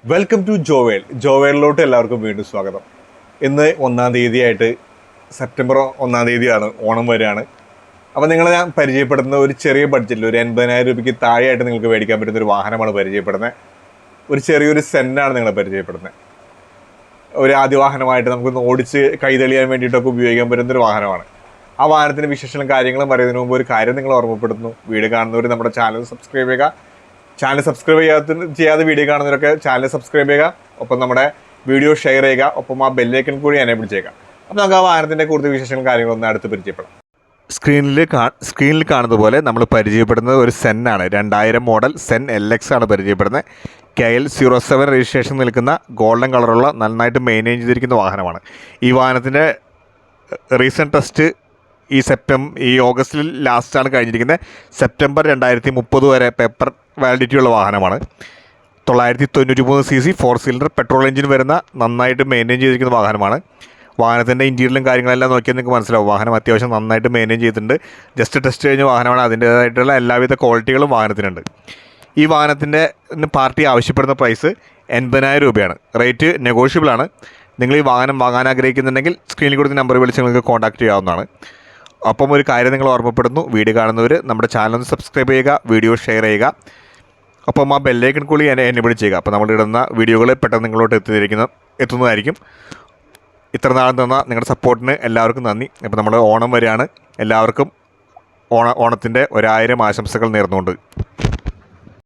Welcome to ജോവേൽ. ജോവേലിലോട്ട് എല്ലാവർക്കും വീണ്ടും സ്വാഗതം. ഇന്ന് 1-ാം തീയതിയായിട്ട് സെപ്റ്റംബർ 1-ാം തീയതിയാണ്, ഓണം വരികയാണ്. അപ്പോൾ നിങ്ങളെ ഞാൻ പരിചയപ്പെടുന്ന ഒരു ചെറിയ ബഡ്ജറ്റിൽ ഒരു 80,000 രൂപയ്ക്ക് താഴെയായിട്ട് നിങ്ങൾക്ക് മേടിക്കാൻ പറ്റുന്ന ഒരു വാഹനമാണ് പരിചയപ്പെടുന്നത്. ഒരു ചെറിയൊരു സെന്നാണ് നിങ്ങളെ പരിചയപ്പെടുന്നത്. ഒരു ആദ്യ വാഹനമായിട്ട് നമുക്കൊന്ന് ഓടിച്ച് കൈതെളിയാൻ വേണ്ടിയിട്ടൊക്കെ ഉപയോഗിക്കാൻ പറ്റുന്നൊരു വാഹനമാണ്. ആ വാഹനത്തിൻ്റെ വിശേഷങ്ങളും കാര്യങ്ങളും പറയുന്നതിന് മുമ്പ് ഒരു കാര്യം നിങ്ങൾ ഓർമ്മപ്പെടുത്തുന്നു. വീഡിയോ കാണുന്നവർ നമ്മുടെ ചാനൽ സബ്സ്ക്രൈബ് ചെയ്യുക. ചാനൽ സബ്സ്ക്രൈബ് ചെയ്യാതെ വീഡിയോ കാണുന്നവരൊക്കെ ചാനൽ സബ്സ്ക്രൈബ് ചെയ്യുക. ഒപ്പം നമ്മുടെ വീഡിയോ ഷെയർ ചെയ്യുക. ഒപ്പം ആ ബെല്ലൈക്കൺ കൂടി എനേബിൾ ചെയ്യുക. അപ്പോൾ നമുക്ക് ആ വാഹനത്തിൻ്റെ കൂടുതൽ വിശേഷങ്ങളും കാര്യങ്ങളൊന്നും അടുത്ത് പരിചയപ്പെടാം. സ്ക്രീനിൽ കാണുന്നത് പോലെ നമ്മൾ പരിചയപ്പെടുന്നത് ഒരു സെന്നാണ്. 2000 മോഡൽ സെൻ LX ആണ് പരിചയപ്പെടുന്നത്. KL07 രജിസ്ട്രേഷൻ നിൽക്കുന്ന ഗോൾഡൻ കളറുള്ള നന്നായിട്ട് മെയിൻറ്റെയിൻ ചെയ്തിരിക്കുന്ന വാഹനമാണ്. ഈ വാഹനത്തിൻ്റെ റീസെൻറ്റ് ടെസ്റ്റ് ഈ ഓഗസ്റ്റിൽ ലാസ്റ്റാണ് കഴിഞ്ഞിരിക്കുന്നത്. സെപ്റ്റംബർ 2030 വരെ പേപ്പർ വാലിഡിറ്റിയുള്ള വാഹനമാണ്. 993 cc 4 സിലിണ്ടർ പെട്രോൾ എഞ്ചിൻ വരുന്ന നന്നായിട്ട് മെയിൻറ്റെയിൻ ചെയ്തിരിക്കുന്ന വാഹനമാണ്. വാഹനത്തിൻ്റെ ഇൻറ്റീരിയലും കാര്യങ്ങളെല്ലാം നോക്കിയാൽ നിങ്ങൾക്ക് മനസ്സിലാവും. വാഹനം അത്യാവശ്യം നന്നായിട്ട് മെയിൻറ്റെയിൻ ചെയ്തിട്ടുണ്ട്. ജസ്റ്റ് ടെസ്റ്റ് കഴിഞ്ഞ വാഹനമാണ്. അതിൻ്റേതായിട്ടുള്ള എല്ലാവിധ ക്വാളിറ്റികളും വാഹനത്തിനുണ്ട്. ഈ വാഹനത്തിൻ്റെ പാർട്ടി ആവശ്യപ്പെടുന്ന പ്രൈസ് 80,000 രൂപയാണ്. റേറ്റ് നെഗോഷ്യബിൾ ആണ്. നിങ്ങൾ ഈ വാഹനം വാങ്ങാൻ ആഗ്രഹിക്കുന്നുണ്ടെങ്കിൽ സ്ക്രീനിൽ കൊടുത്ത നമ്പർ വിളിച്ച് നിങ്ങൾക്ക് കോൺടാക്റ്റ് ചെയ്യാവുന്നതാണ്. അപ്പം ഒരു കാര്യം നിങ്ങൾ ഓർമ്മപ്പെടുന്നു, വീഡിയോ കാണുന്നവർ നമ്മുടെ ചാനൽ ഒന്ന് സബ്സ്ക്രൈബ് ചെയ്യുക, വീഡിയോ ഷെയർ ചെയ്യുക. അപ്പം ആ ബെല്ലൈക്കൺ കൂടി എനേബിൾ ചെയ്യുക. അപ്പോൾ നമ്മൾ ഇടുന്ന വീഡിയോകൾ പെട്ടെന്ന് നിങ്ങളോട്ട് എത്തുന്നതായിരിക്കും. ഇത്ര നാളും തന്ന നിങ്ങളുടെ സപ്പോർട്ടിന് എല്ലാവർക്കും നന്ദി. അപ്പോൾ നമ്മൾ ഓണം വരെയാണ്. എല്ലാവർക്കും ഓണത്തിൻ്റെ 1000 ആശംസകൾ നേർന്നുകൊണ്ട്